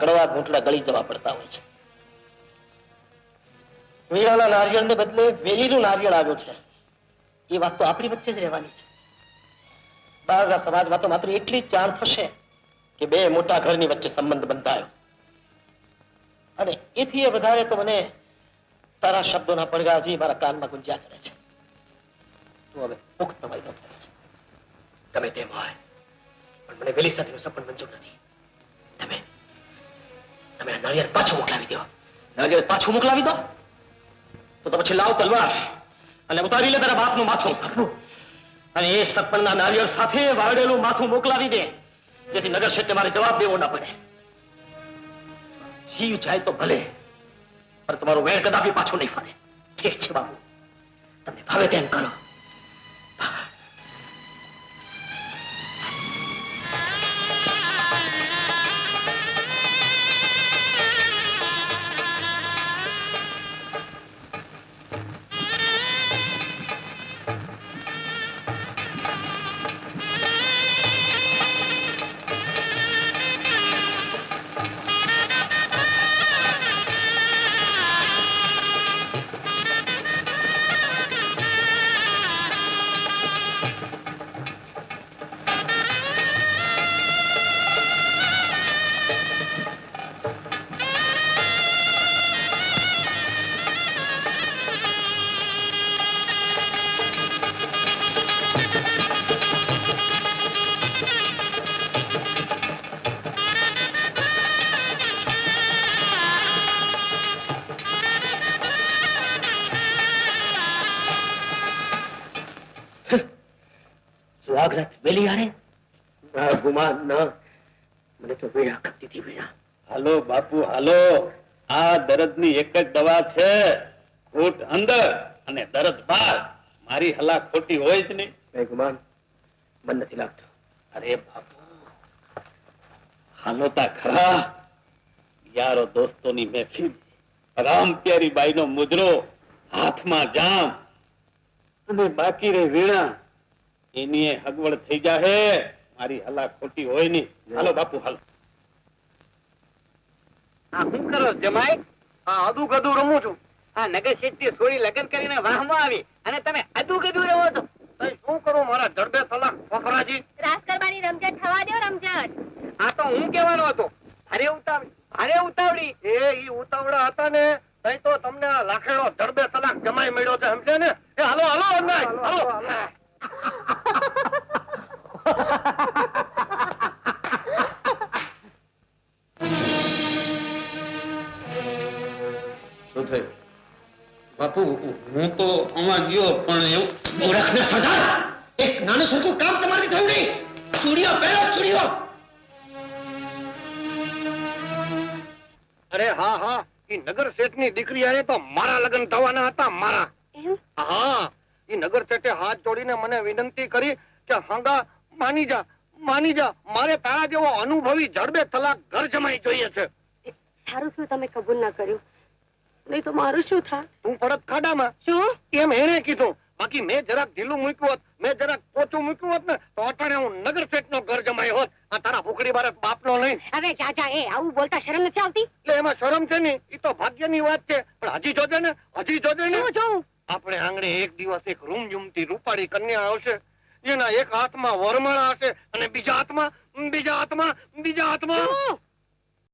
કડવા ઘૂંટડા ગળી જવા પડતા હોય છે. વીરાના નારિયેળને બદલે વેલીનું નારિયેળ આવ્યું છે. એ વાત તો આપણી વચ્ચે જ રહેવાની છે. બહારના સમાજમાં તો માત્ર એટલી જ જાણ થશે કે બે મોટા ઘરની વચ્ચે સંબંધ બંધાયો. અને એથી વધારે તો મને તારા શબ્દોના પડઘા હજી મારા કાનમાં ગુંજ્યા કરે છે. તું હવે પુખ્ત વયનો થયો છે. ગમે તેમ હોય, પણ મને વેલી સાથેનો સંબંધ મંજૂર નથી. તમે આ નાળિયેર પાછું મોકલાવી દો. નાળિયેર પાછું મોકલાવી દો તો પછી લાવ તલવાર અને ઉતારી લે તારા બાપનું માથું. અને એ સગપણના નાળિયેર સાથે વાળેલું માથું મોકલાવી દે, જેથી નગર ક્ષેત્રે મારે જવાબ દેવો ના પડે. જીવ જાય તો ભલે, પણ તમારું વેણ કદાપી પાછું નહીં ફરે. ઠીક છે બાપુ, તમને ભાવે તેમ કરો. સ્વાગત વેલી આરે ના ગુમાન ના, મને તો વેળા કરતી હતી વેળા. હાલો બાપુ હાલો, આ દર્દની એક જ દવા છે, ખોટ અંદર અને દર્દ બહાર. મારી હલા ખોટી હોય જ નહીં. નહીં ગુમાન, મન નથી લાગતું. અરે બાપુ હાલો તા ખરા. યારો દોસ્તોની મહેફિલ, રામ પ્યારી બાઈનો મુજરો, હાથમાં જામ અને બાકી રે વીણા, એની હગવડ થઈ જાહે. મારી હલા ખોટી હોય નહીં. હાલો બાપુ હાલો. શું કરો જમાઈ? અદુ ગદુ રમું છું. નગર શેઠથી છોડી લગ્ન કરીને વાહમાં આવી અને તમે અદુ ગદુ રમો છો. શું કરું મારા જડબે સલાહ ફફરાજી? રાસ કરવાની રમઝટ થવા દો રમઝટ. આ તો હું કહેવાનો હતો. ભારે ઉતાવળી ઈ ઉતાવળા હતા ને તઈ તો તમને આ લાખેડો જડબે સલાહ જમાઈ મળ્યો છે, સમજે ને? એ હાલો હાલો હાલો. શું થયું બાપુ? હું તો આમાં ગયો પણ એવું મૂર્ખને સજા. એક નાનું સરખું કામ તમારી થયું નહીં. ચૂડીઓ પહેરો, ચૂડીઓ. અરે હા, ઈ નગર શેઠની દીકરી આને તો મારા લગ્ન થવાના હતા, મારા. હા, ઈ નગર શેઠે હાથ જોડીને મને વિનંતી કરી કે હંગા માની જા. મારે તારા જેવો અનુભવી જડબે તલાક ઘર જમાઈ જોઈએ છે. સારું શું તમે કબૂલ ના કર્યું, નહીં તો મારું શું થાય? તું પડત ખાડામાં. શું? એમ એને કીધું. બાકી મેં જરાક ઢીલું મૂક્યું હોત, મેં જરાક પોચું મૂક્યું હોત ને તો અટાણે હું નગર શેઠનો ઘર જમાઈ હોત. આ તારા ભૂખડી બારત બાપનો નહીં. હવે ચાચા એ આવું બોલતા શરમ નથી આવતી? એટલે એમાં શરમ છે ને, ઈ તો ભાગ્યની વાત છે. પણ હજી જોજે ને. આપણે આંગણે એક દિવસ એક રૂમઝૂમતી રૂપાળી કન્યા આવશે, જેના એક હાથમાં વરમાળા હશે અને બીજા હાથમાં